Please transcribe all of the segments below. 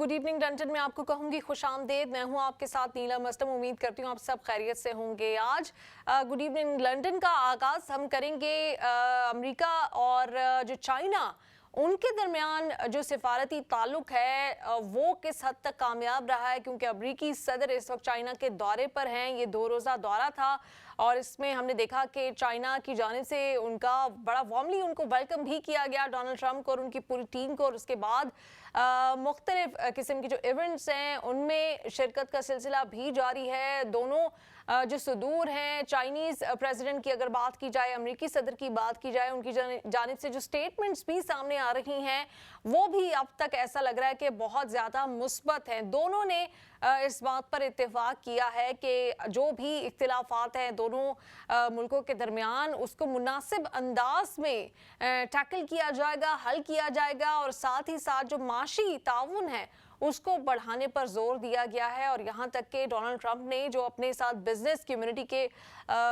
Good evening London में आपको कहूंगी खुश आमदेद। मैं हूं आपके साथ नीलम असलम। उम्मीद करती हूं आप सब खैरियत से होंगे। आज गुड इवनिंग लंदन का आगाज हम करेंगे अमेरिका और जो चाइना उनके दरमियान जो सिफारती ताल्लुक है वो किस हद तक कामयाब रहा है, क्योंकि अमरीकी सदर इस वक्त चाइना के दौरे पर हैं। ये 2 रोज़ा दौरा था और इसमें हमने देखा कि चाइना की जानिब से उनका बड़ा वार्मली उनको वेलकम भी किया गया, डोनाल्ड ट्रंप को और उनकी पूरी टीम को। और उसके बाद मुख्तलिफ किस्म के जो इवेंट्स हैं उनमें शिरकत का सिलसिला भी जारी है। दोनों जो सुदूर हैं, चाइनीज़ प्रेसिडेंट की अगर बात की जाए, अमेरिकी सदर की बात की जाए, उनकी जानिब से जो स्टेटमेंट्स भी सामने आ रही हैं वो भी अब तक ऐसा लग रहा है कि बहुत ज़्यादा मुस्बत हैं। दोनों ने इस बात पर इत्तेफाक किया है कि जो भी इख्तिलाफात हैं दोनों मुल्कों के दरमियान उसको मुनासिब अंदाज में टैकल किया जाएगा, हल किया जाएगा और साथ ही साथ जो माशी ताउन है उसको बढ़ाने पर जोर दिया गया है। और यहाँ तक कि डोनाल्ड ट्रंप ने जो अपने साथ बिजनेस कम्युनिटी के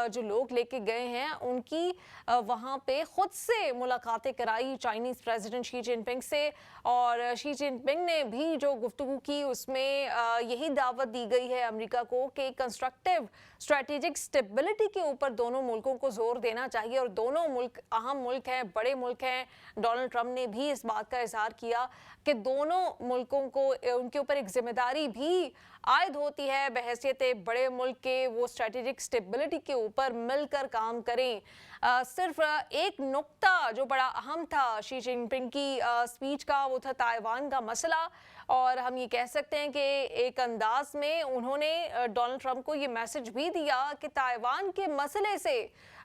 जो लोग लेके गए हैं उनकी वहाँ पे खुद से मुलाकातें कराई चाइनीज़ प्रेसिडेंट शी जिनपिंग से। और शी जिनपिंग ने भी जो गुफ्तगू की उसमें यही दावत दी गई है अमेरिका को कि कंस्ट्रक्टिव स्ट्रेटेजिक स्टेबिलिटी के ऊपर दोनों मुल्कों को जोर देना चाहिए। और दोनों मुल्क अहम मुल्क हैं, बड़े मुल्क हैं। डोनाल्ड ट्रंप ने भी इस बात का इजहार किया कि दोनों मुल्कों को उनके ऊपर एक जिम्मेदारी भी आयद होती है बहैसियत बड़े मुल्क के, वो स्ट्रेटेजिक स्टेबिलिटी के ऊपर मिलकर काम करें। सिर्फ एक नुक्ता जो बड़ा अहम था शी जिनपिंग की स्पीच का, वो था ताइवान का मसला। और हम ये कह सकते हैं कि एक अंदाज में उन्होंने डोनाल्ड ट्रंप को ये मैसेज भी दिया कि ताइवान के मसले से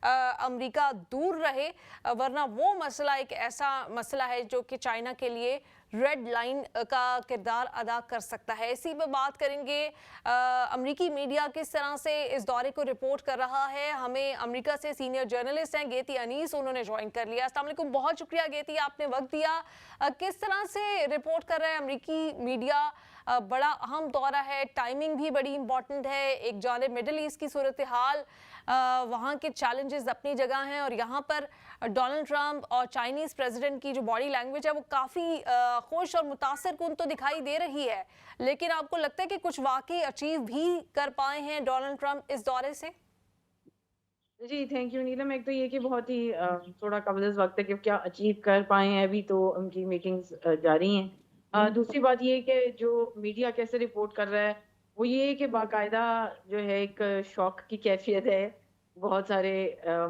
अमेरिका दूर रहे, वरना वो मसला एक ऐसा मसला है जो कि चाइना के लिए रेड लाइन का किरदार अदा कर सकता है। इसी पर बात करेंगे अमेरिकी मीडिया किस तरह से इस दौरे को रिपोर्ट कर रहा है। हमें अमेरिका से सीनियर जर्नलिस्ट हैं गेती अनीस, उन्होंने ज्वाइन कर लिया। अस्सलाम वालेकुम, बहुत शुक्रिया गेती, आपने वक्त दिया। किस तरह से रिपोर्ट कर रहा है अमेरिकी मीडिया? बड़ा अहम दौरा है, टाइमिंग भी बड़ी इंपॉर्टेंट है। एक जानिब मिडल ईस्ट की सूरत हाल, वहाँ के चैलेंजेस अपनी जगह हैं और यहाँ पर डोनाल्ड ट्रंप और चाइनीज़ प्रेसिडेंट की जो बॉडी लैंग्वेज है वो काफ़ी खुश और मुतासर कुन तो दिखाई दे रही है। लेकिन आपको लगता है कि कुछ वाकई अचीव भी कर पाए हैं डोनाल्ड ट्रंप इस दौरे से? जी, थैंक यू नीलम। एक तो ये कि बहुत ही थोड़ा कबल वक्त है कि क्या अचीव कर पाए हैं, अभी तो उनकी मीटिंग्स जारी हैं। दूसरी बात ये है कि जो मीडिया कैसे रिपोर्ट कर रहा है वो ये है कि बाकायदा जो है एक शौक की कैफियत है। बहुत सारे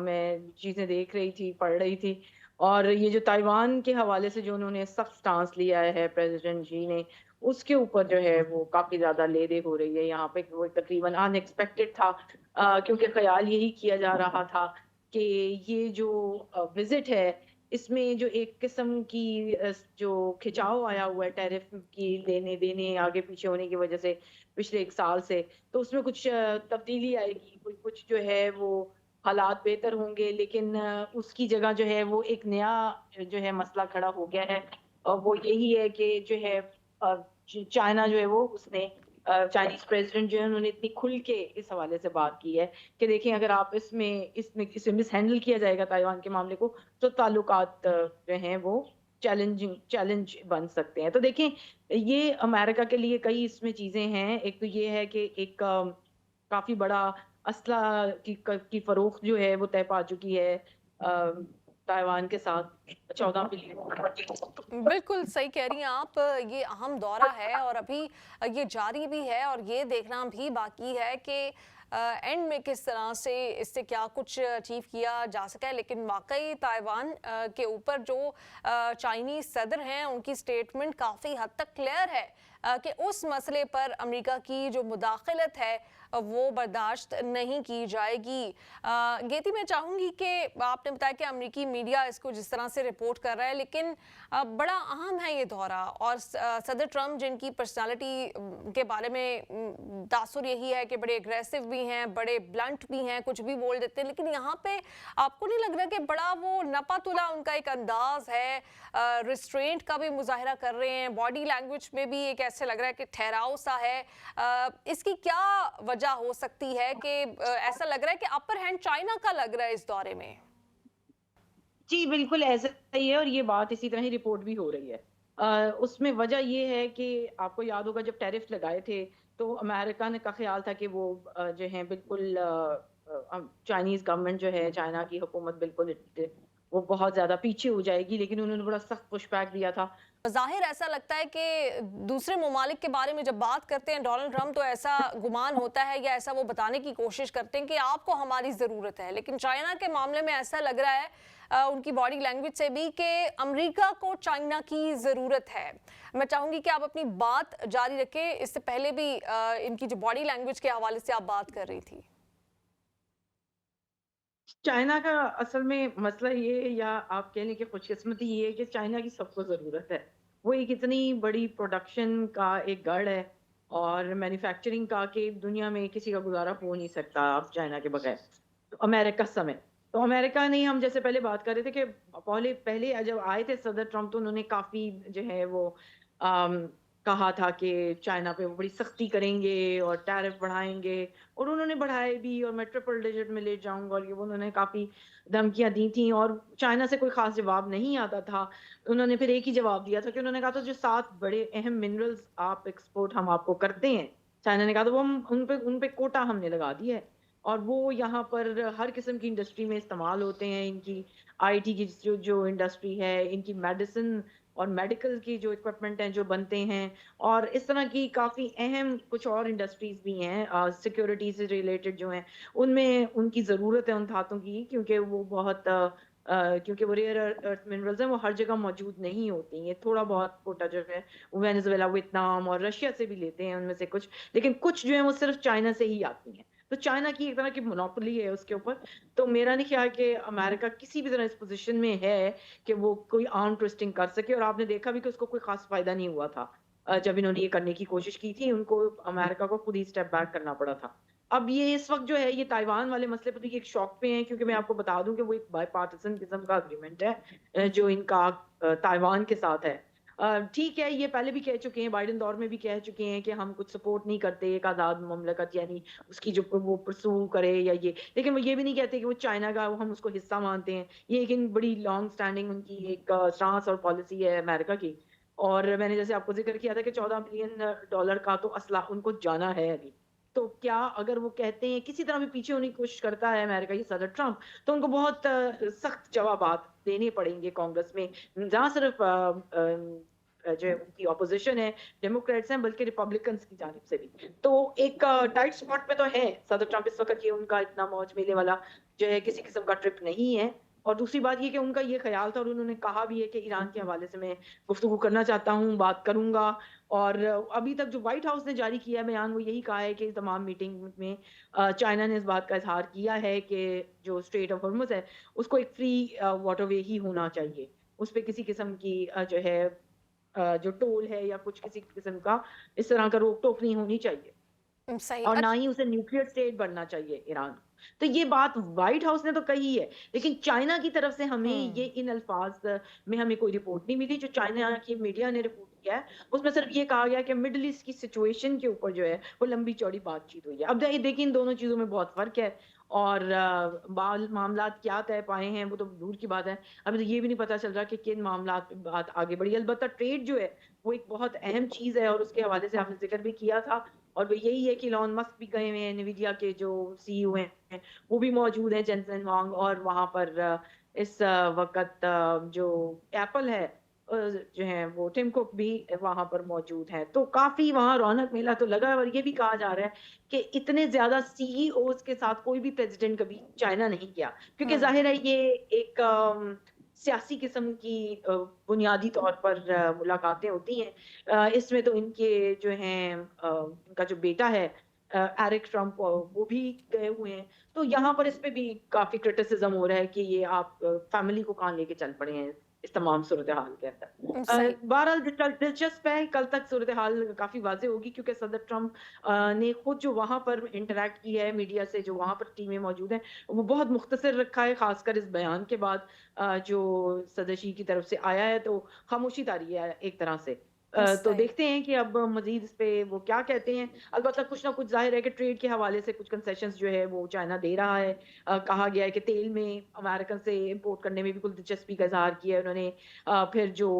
मैं चीज़ें देख रही थी, पढ़ रही थी। और ये जो ताइवान के हवाले से जो उन्होंने सख्त स्टांस लिया है प्रेसिडेंट जी ने, उसके ऊपर जो है वो काफ़ी ज़्यादा ले-दे हो रही है यहाँ पे। वो तकरीबन अनएक्सपेक्टेड था, क्योंकि ख्याल यही किया जा रहा था कि ये जो विजिट है इसमें जो एक किस्म की जो खिंचाव आया हुआ है टैरिफ की लेने देने आगे पीछे होने की वजह से पिछले 1 साल से, तो उसमें कुछ तब्दीली आएगी, कुछ जो है वो हालात बेहतर होंगे। लेकिन उसकी जगह जो है वो एक नया जो है मसला खड़ा हो गया है और वो यही है कि जो है चाइना जो है वो उसने चाइनीज प्रेसिडेंट जो है उन्होंने इतनी खुल के इस हवाले से बात की है कि देखिए अगर आप इसमें इसमें इसे मिसहैंडल किया जाएगा ताइवान के मामले को, तो ताल्लुकात जो हैं वो चैलेंज बन सकते हैं। तो देखें, ये अमेरिका के लिए कई इसमें चीजें हैं। एक तो ये है कि एक काफी बड़ा असला की फरोख्त जो है वो तय पा चुकी है ताइवान के साथ 14 बिलियन। बिल्कुल सही कह रही हैं आप। ये अहम दौरा है और अभी ये जारी भी है और ये देखना भी बाकी है कि एंड में किस तरह से इससे क्या कुछ अचीव किया जा सका है। लेकिन वाकई ताइवान के ऊपर जो चाइनीज सदर हैं उनकी स्टेटमेंट काफ़ी हद तक क्लियर है कि उस मसले पर अमेरिका की जो मुदाखलत है वो बर्दाश्त नहीं की जाएगी। गेती, मैं चाहूँगी कि आपने बताया कि अमेरिकी मीडिया इसको जिस तरह से रिपोर्ट कर रहा है, लेकिन बड़ा अहम है ये दौरा। और सदर ट्रंप जिनकी पर्सनालिटी के बारे में तासुर यही है कि बड़े एग्रेसिव भी हैं, बड़े ब्लंट भी हैं, कुछ भी बोल देते हैं। लेकिन यहाँ पे आपको नहीं लग रहा कि बड़ा वो नपा तुला उनका एक अंदाज है, रिस्ट्रेंट का भी मुजाहरा कर रहे हैं, बॉडी लैंग्वेज में भी एक ऐसे लग रहा है कि ठहराव सा है। इसकी क्या वजह हो सकती है कि ऐसा लग रहा है कि अपर हैंड चाइना का लग रहा है इस दौरे में? जी, बिल्कुल ऐसा ही है और ये बात इसी तरह ही रिपोर्ट भी हो रही है। उसमें वजह ये है कि आपको याद होगा जब टैरिफ लगाए थे तो अमेरिका ने का ख्याल था कि वो जो है बिल्कुल चाइनीज गवर्नमेंट जो है चाइना की हुकूमत बिल्कुल वो बहुत ज्यादा पीछे हो जाएगी, लेकिन उन्होंने बड़ा सख्त पुशबैक दिया था। ज़ाहिर ऐसा लगता है कि दूसरे ममालिक के बारे में जब बात करते हैं डोनाल्ड ट्रंप, तो ऐसा गुमान होता है या ऐसा वो बताने की कोशिश करते हैं कि आपको हमारी ज़रूरत है। लेकिन चाइना के मामले में ऐसा लग रहा है उनकी बॉडी लैंग्वेज से भी कि अमेरिका को चाइना की ज़रूरत है। मैं चाहूँगी कि आप अपनी बात जारी रखें। इससे पहले भी इनकी जो बॉडी लैंग्वेज के हवाले से आप बात कर रही थी। चाइना का असल में मसला ये है, या आप कह लें कि खुशकिस्मती ये है कि चाइना की सबको ज़रूरत है। वो एक इतनी बड़ी प्रोडक्शन का एक गढ़ है और मैन्युफैक्चरिंग का कि दुनिया में किसी का गुज़ारा हो नहीं सकता अब चाइना के बगैर, तो अमेरिका समेत। तो अमेरिका ने, हम जैसे पहले बात कर रहे थे कि पहले पहले जब आए थे सदर ट्रम्प तो उन्होंने काफ़ी जो है वो अम, कहा था कि चाइना पे वो बड़ी सख्ती करेंगे और टैरिफ बढ़ाएँगे, और उन्होंने बढ़ाए भी, और मैं ट्रिपल डिजिट में ले जाऊँगा, और ये वो उन्होंने काफ़ी धमकियाँ दी थी और चाइना से कोई ख़ास जवाब नहीं आता था। उन्होंने फिर एक ही जवाब दिया था कि उन्होंने कहा था जो 7 बड़े अहम मिनरल्स आप एक्सपोर्ट हम आपको करते हैं, चाइना ने कहा था वो हम उन पे कोटा हमने लगा दिया है और वो यहाँ पर हर किस्म की इंडस्ट्री में इस्तेमाल होते हैं। इनकी आईटी की जो जो इंडस्ट्री है, इनकी मेडिसिन और मेडिकल की जो इक्विपमेंट हैं जो बनते हैं, और इस तरह की काफ़ी अहम कुछ और इंडस्ट्रीज़ भी हैं सिक्योरिटी से रिलेटेड जो हैं, उनमें उनकी ज़रूरत है उन धातों की, क्योंकि वो बहुत क्योंकि वो रेयर अर्थ मिनरल्स हैं, वो हर जगह मौजूद नहीं होती। ये थोड़ा बहुत कोटा जो है वो वेनेज़ुएला, वियतनाम और रशिया से भी लेते हैं उनमें से कुछ, लेकिन कुछ जो है वो सिर्फ़ चाइना से ही आती हैं। तो चाइना की एक तरह की मोनोपोली है उसके ऊपर। तो मेरा नहीं ख्याल कि अमेरिका किसी भी तरह इस पोज़ीशन में है कि वो कोई आर्म ट्विस्टिंग कर सके, और आपने देखा भी कि उसको कोई ख़ास फ़ायदा नहीं हुआ था। जब इन्होंने ये करने की कोशिश की थी, उनको अमेरिका को खुद ही स्टेप बैक करना पड़ा था। अब ये इस वक़्त जो है ये ताइवान वाले मसले पे तो ये एक शॉक पे हैं, क्योंकि मैं आपको बता दूँ कि वो एक बायपार्टिसन किस्म का एग्रीमेंट है जो इनका ताइवान के साथ है। ठीक है, ये पहले भी कह चुके हैं, बाइडेन दौर में भी कह चुके हैं कि हम कुछ सपोर्ट नहीं करते एक आज़ाद ममलकत, यानी उसकी जो वो परस्यू करे या ये, लेकिन वो ये भी नहीं कहते कि वो चाइना का हम उसको हिस्सा मानते हैं। ये एक इन बड़ी लॉन्ग स्टैंडिंग उनकी एक स्टांस और पॉलिसी है अमेरिका की। और मैंने जैसे आपको ज़िक्र किया था कि $14 बिलियन डॉलर का तो असला उनको जाना है अभी। तो क्या अगर वो कहते हैं किसी तरह भी पीछे होने की कोशिश करता है अमेरिका, ये सदर ट्रम्प, तो उनको बहुत सख्त जवाबात देने पड़ेंगे कांग्रेस में। ना सिर्फ जो उनकी ऑपोजिशन है, डेमोक्रेट्स हैं, बल्कि रिपब्लिकन्स की जानिब से भी। तो एक टाइट स्पॉट पे तो है सदर ट्रम्प इस वक़्त, ये उनका इतना मौज-मेले वाला जो है किसी किस्म का ट्रिप नहीं है। और दूसरी बात ये कि उनका ये ख़्याल था, और उन्होंने कहा भी है कि ईरान के हवाले से मैं गुफ्तगू करना चाहता हूँ, बात करूँगा। और अभी तक जो व्हाइट हाउस ने जारी किया है बयान, वो यही कहा है कि तमाम मीटिंग में चाइना ने इस बात का इज़हार किया है कि जो स्ट्रेट ऑफ हॉर्मुज़ है, उसको एक फ्री वाटरवे ही होना चाहिए। उसपे किसी किस्म की जो है जो टोल है या कुछ किसी किस्म का इस तरह का रोक-टोक नहीं होनी चाहिए। सही। और ना ही उसे न्यूक्लियर स्टेट बनना चाहिए ईरान। तो ये बात व्हाइट हाउस ने तो कही है, लेकिन चाइना की तरफ से हमें ये हुँ। इन अल्फाज में हमें कोई रिपोर्ट नहीं मिली। जो चाइना की मीडिया ने रिपोर्ट किया है, उसमें सिर्फ ये कहा गया कि मिडल ईस्ट की सिचुएशन के ऊपर जो है, वो लंबी-चौड़ी बातचीत हुई है। अब देखिए इन दोनों चीज़ों में बहुत फ़र्क है, और बाल मामलात क्या तय पाए हैं, वो तो दूर की बात है। अभी तो ये भी नहीं पता चल रहा कि किन मामलात पे बात आगे बढ़ी। अलबत्ता ट्रेड जो है, वो एक बहुत अहम चीज़ है, और उसके हवाले से आपने ज़िक्र भी किया था। और वो यही है कि इलॉन मस्क भी गए हुए हैं, एनवीडिया के जो सीईओ हैं, वो भी मौजूद हैं, जेनसेन वांग, और वहाँ पर इस वक़्त जो एप्पल है जो है वो टिम कुक भी वहाँ पर मौजूद हैं। तो काफ़ी वहाँ रौनक मेला तो लगा है, और ये भी कहा जा रहा है कि इतने ज़्यादा सीईओज़ के साथ कोई भी प्रेज़िडेंट कभी चाइना नहीं गया, क्योंकि हुँ। ज़ाहिर है ये एक सियासी किस्म की बुनियादी तौर पर मुलाकातें होती हैं। इसमें तो इनके जो हैं इनका जो बेटा है एरिक ट्रम्प, वो भी गए हुए हैं। तो यहाँ पर इस पे भी काफ़ी क्रिटिसिज़्म हो रहा है कि ये आप फैमिली को कहाँ लेके चल पड़े हैं इस तमाम सूरत-ए-हाल के अंदर। सही। बहरहाल दिलचस्प है, कल तक सूरत-ए-हाल काफ़ी वाज़ेह होगी, क्योंकि सदर ट्रम्प ने खुद जो वहाँ पर इंटरैक्ट किया है मीडिया से, जो वहाँ पर टीमें मौजूद हैं, वो बहुत मुख्तसर रखा है, ख़ासकर इस बयान के बाद जो सदर शी की तरफ से आया है, तो खामोशी तारी है एक तरह से। तो सही। देखते हैं कि अब मज़ीद इस पे वो क्या कहते हैं। अलबत्ता कुछ ना कुछ ज़ाहिर है कि ट्रेड के हवाले से कुछ कंसेशंस जो है वो चाइना दे रहा है। कहा गया है कि तेल में अमेरिकन से इम्पोर्ट करने में भी कुछ दिलचस्पी का इज़हार किया है उन्होंने। फिर जो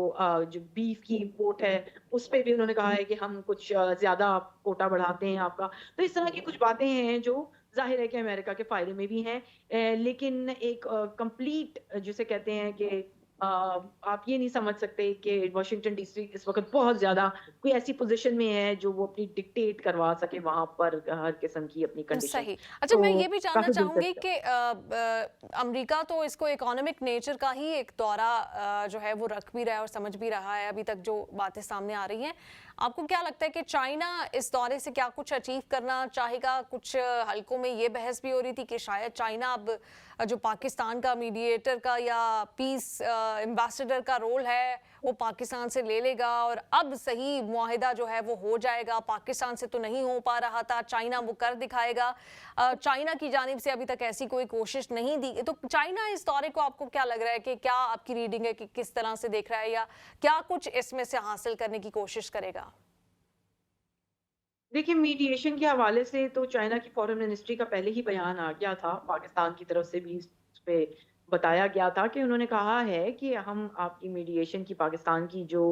बीफ की इम्पोर्ट है, उस पे भी उन्होंने कहा है कि हम कुछ ज़्यादा कोटा बढ़ाते हैं आपका। तो इस तरह की कुछ बातें हैं जो ज़ाहिर है कि अमेरिका के फ़ायदे में भी हैं। लेकिन एक कंप्लीट जिसे कहते हैं कि आप ये नहीं समझ सकते कि वॉशिंगटन डीसी इस वक़्त बहुत ज़्यादा कोई ऐसी पोज़ीशन में है जो वो अपनी डिक्टेट करवा सके वहाँ पर हर किस्म की अपनी कंडीशन। सही। अच्छा, तो मैं ये भी जानना काफ़ी चाहूँगी दिलचस्प है। कि अमेरिका तो इसको इकोनॉमिक नेचर का ही एक दौरा जो है वो रख भी रहा है और समझ भी रहा है, अभी तक जो बातें सामने आ रही हैं। आपको क्या लगता है कि चाइना इस दौरे से क्या कुछ अचीव करना चाहेगा? कुछ हलकों में ये बहस भी हो रही थी कि शायद चाइना अब जो पाकिस्तान का मीडिएटर का या पीस एम्बेसडर का रोल है, वो पाकिस्तान से ले लेगा और अब सही मुआहिदा जो है वो हो जाएगा। पाकिस्तान से तो नहीं हो पा रहा था, चाइना वो कर दिखाएगा। चाइना की जानिब से अभी तक ऐसी कोई कोशिश नहीं दी। तो चाइना इस दौरे को आपको क्या लग रहा है कि क्या आपकी रीडिंग है कि किस तरह से देख रहा है या क्या कुछ इसमें से हासिल करने की कोशिश करेगा? देखिए, मीडिएशन के हवाले से तो चाइना की फ़ॉरेन मिनिस्ट्री का पहले ही बयान आ गया था, पाकिस्तान की तरफ से भी इस पे बताया गया था कि उन्होंने कहा है कि हम आपकी मीडिएशन की पाकिस्तान की जो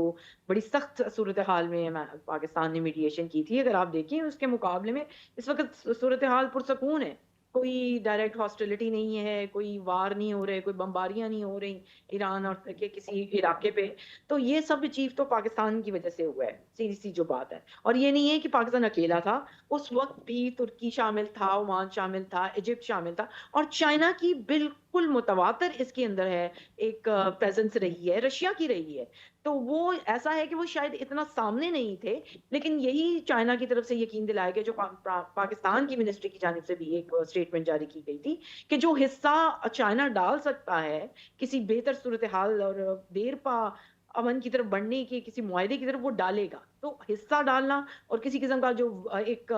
बड़ी सख्त सूरत-ए-हाल में पाकिस्तान ने मीडिएशन की थी, अगर आप देखें उसके मुकाबले में इस वक़्त सूरत-ए-हाल पुरसकून है। कोई डायरेक्ट हॉस्टिलिटी नहीं है, कोई वार नहीं हो रहे, कोई बमबारियाँ नहीं हो रही ईरान और के किसी इलाके पे। तो ये सब अचीव तो पाकिस्तान की वजह से हुआ है, सीधी-सी जो बात है। और ये नहीं है कि पाकिस्तान अकेला था, उस वक़्त भी तुर्की शामिल था, ओमान शामिल था, इजिप्ट शामिल था और चाइना की बिल्कुल मुतवातर इसके अंदर है, एक प्रेज़ेंस रही है, रशिया की रही है। तो वो ऐसा है कि वो शायद इतना सामने नहीं थे, लेकिन यही चाइना की तरफ से यकीन दिलाया गया जो पाकिस्तान की मिनिस्ट्री की जानिब से भी एक स्टेटमेंट जारी की गई थी, कि जो हिस्सा चाइना डाल सकता है, किसी बेहतर सूरत-ए-हाल और देरपा अमन की तरफ बढ़ने के किसी मुआहदे की तरफ वो डालेगा। तो हिस्सा डालना और किसी किस्म का जो एक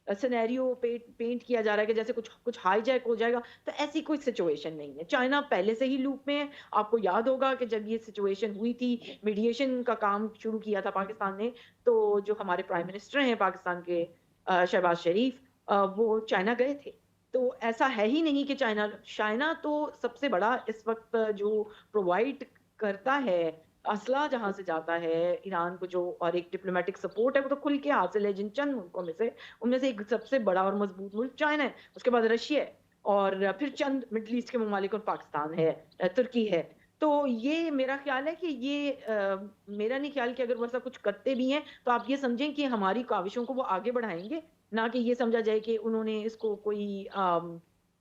सिनेरियो पेंट किया जा रहा है कि जैसे कुछ कुछ हाईजैक हो जाएगा, तो ऐसी कोई सिचुएशन नहीं है। चाइना पहले से ही लूप में है। आपको याद होगा कि जब ये सिचुएशन हुई थी, मीडिएशन का काम शुरू किया था पाकिस्तान ने, तो जो हमारे प्राइम मिनिस्टर हैं पाकिस्तान के शहबाज शरीफ, वो चाइना गए थे। तो ऐसा है ही नहीं कि चाइना चाइना तो सबसे बड़ा इस वक़्त जो प्रोवाइड करता है असला जहाँ से जाता है ईरान को जो और एक डिप्लोमेटिक सपोर्ट है वो तो खुल के हासिल है जिन चंद मुल्कों में से, उनमें से एक सबसे बड़ा और मजबूत मुल्क चाइना है, उसके बाद रशिया है और फिर चंद मिडल ईस्ट के ममालिक और पाकिस्तान है, तुर्की है। तो ये मेरा ख्याल है कि ये मेरा नहीं ख्याल कि अगर वो ऐसा कुछ करते भी हैं तो आप ये समझें कि हमारी काविशों को वो आगे बढ़ाएंगे, ना कि ये समझा जाए कि उन्होंने इसको कोई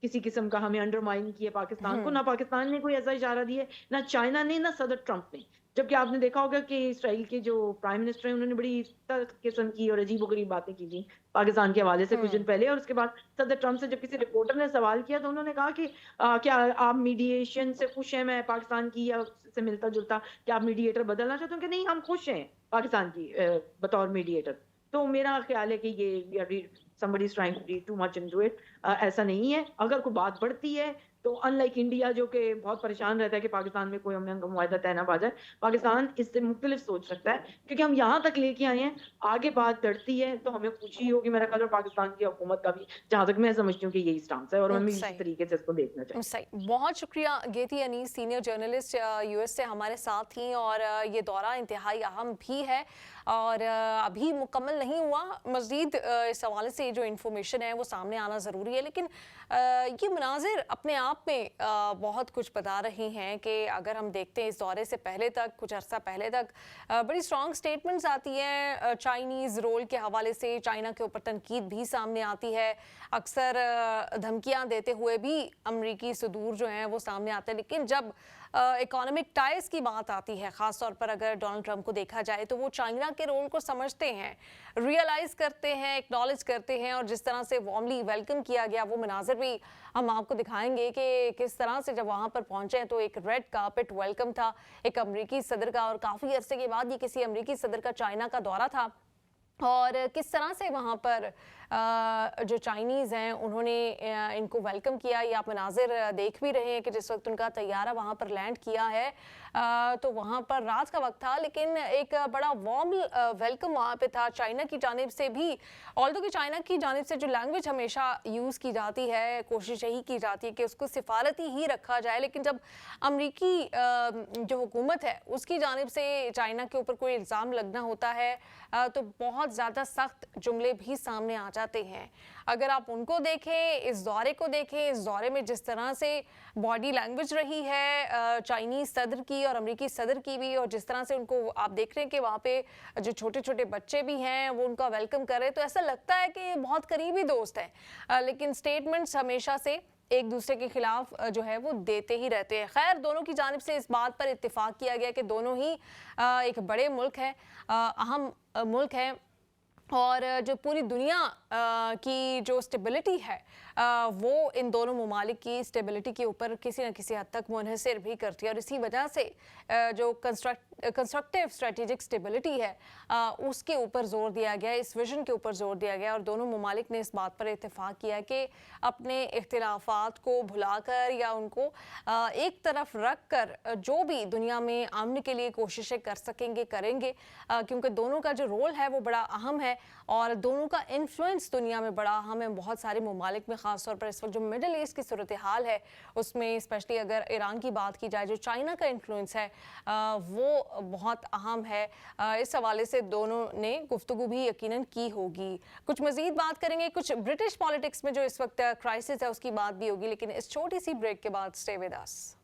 किसी किस्म का हमें अंडरमाइन किया पाकिस्तान को। हुँ। ना पाकिस्तान ने कोई ऐसा इशारा दिया है, ना चाइना ने, ना सदर ट्रंप ने। जबकि आपने देखा होगा कि इसराइल के जो प्राइम मिनिस्टर हैं, उन्होंने बड़ी तल्ख़ किस्म की और अजीबो-गरीब बातें की थी पाकिस्तान के हवाले से कुछ दिन हुँ। पहले और उसके बाद सदर ट्रंप से जब किसी रिपोर्टर ने सवाल किया तो उन्होंने कहा कि क्या आप मीडिएशन से खुश हैं? मैं पाकिस्तान की या से मिलता-जुलता, क्या आप मीडिएटर बदलना चाहते हो? कि नहीं, हम खुश हैं पाकिस्तान की बतौर मीडिएटर। तो मेरा ख्याल है कि ये we are somebody is trying to read too much into it। ऐसा नहीं है। अगर कोई बात बढ़ती है तो अनलाइक इंडिया जो कि बहुत परेशान रहता है कि पाकिस्तान में कोई अमन का मुआहिदा तय ना पा जाए, पाकिस्तान इससे मुख्तलिफ सोच सकता है क्योंकि हम यहाँ तक लेके आए हैं। आगे बात बढ़ती है तो हमें खुशी होगी मेरा ख्याल है पाकिस्तान की हुकूमत का भी, जहाँ तक मैं समझती हूँ कि यही स्टांस है और हमें इसी सही। तरीके से इसको देखना चाहिए। सही। बहुत शुक्रिया गेती अनीस, सीनियर जर्नलिस्ट यूएस से हमारे साथ थी और ये दौरा इंतहाई अहम भी है और अभी मुकम्मल नहीं हुआ। मज़ीद इस हवाले से जो इन्फॉर्मेशन है वो सामने आना ज़रूरी है, लेकिन ये मनाजिर अपने आप में बहुत कुछ बता रही हैं कि अगर हम देखते हैं इस दौरे से पहले तक, कुछ अर्सा पहले तक बड़ी स्ट्रॉन्ग स्टेटमेंट्स आती हैं चाइनीज़ रोल के हवाले से, चाइना के ऊपर तनकीद भी सामने आती है, अक्सर धमकियां देते हुए भी अमरीकी सदूर जो हैं वो सामने आते हैं। लेकिन जब इकोनॉमिक टाइज की बात आती है, ख़ास तौर पर अगर डोनाल्ड ट्रंप को देखा जाए, तो वो चाइना के रोल को समझते हैं, रियलाइज़ करते हैं, एक्नॉलेज करते हैं और जिस तरह से वार्मली वेलकम किया गया वो मनाज़र भी हम आपको दिखाएंगे कि किस तरह से जब वहाँ पर पहुँचे तो एक रेड कार्पेट वेलकम था एक अमरीकी सदर का और काफ़ी अरसे के बाद ये किसी अमरीकी सदर का चाइना का दौरा था और किस तरह से वहाँ पर जो चाइनीज़ हैं उन्होंने इनको वेलकम किया। ये आप मनाजिर देख भी रहे हैं कि जिस वक्त उनका तैयारा वहाँ पर लैंड किया है तो वहाँ पर रात का वक्त था, लेकिन एक बड़ा वार्म वेलकम वहाँ पे था चाइना की जानिब से भी। ऑल्दो कि चाइना की जानिब से जो लैंग्वेज हमेशा यूज़ की जाती है, कोशिश यही की जाती है कि उसको सिफारती ही रखा जाए, लेकिन जब अमरीकी जो हुकूमत है उसकी जानिब से चाइना के ऊपर कोई इल्ज़ाम लगना होता है तो बहुत ज़्यादा सख्त जुमले भी सामने आ जाते हैं। अगर आप उनको देखें, इस दौरे को देखें, इस दौरे में जिस तरह से बॉडी लैंग्वेज रही है चाइनीज़ सदर की और अमरीकी सदर की भी, और जिस तरह से उनको आप देख रहे हैं कि वहाँ पे जो छोटे छोटे बच्चे भी हैं वो उनका वेलकम कर रहे हैं, तो ऐसा लगता है कि बहुत करीबी दोस्त हैं। लेकिन स्टेटमेंट्स हमेशा से एक दूसरे के खिलाफ जो है वो देते ही रहते हैं। खैर, दोनों की जानिब से इस बात पर इत्तेफाक किया गया कि दोनों ही एक बड़े मुल्क हैं, अहम मुल्क हैं, और जो पूरी दुनिया की जो स्टेबिलिटी है वो इन दोनों ममालिक की स्टेबिलिटी के ऊपर किसी न किसी हद तक मुनहसर भी करती है। और इसी वजह से जो कंस्ट्रक्टिव स्ट्रेटेजिक स्टेबिलिटी है उसके ऊपर जोर दिया गया, इस विजन के ऊपर जोर दिया गया, और दोनों ममालिक ने इस बात पर इत्तेफाक किया कि अपने इख्तिलाफात को भुलाकर या उनको एक तरफ रख कर जो भी दुनिया में अमन के लिए कोशिशें कर सकेंगे करेंगे, क्योंकि दोनों का जो रोल है वो बड़ा अहम है और दोनों का इन्फ्लुएंस दुनिया में बड़ा अहम है। बहुत सारे ममालिक में ख़ास तौर पर इस वक्त जो मिडल ईस्ट की सूरत हाल है उसमें स्पेशली अगर ईरान की बात की जाए, जो चाइना का इन्फ्लुएंस है वो बहुत अहम है। इस हवाले से दोनों ने गुफ्तगू भी यकीनन की होगी। कुछ मज़ीद बात करेंगे, कुछ ब्रिटिश पॉलिटिक्स में जो इस वक्त क्राइसिस है उसकी बात भी होगी, लेकिन इस छोटी सी ब्रेक के बाद स्टे विद अस।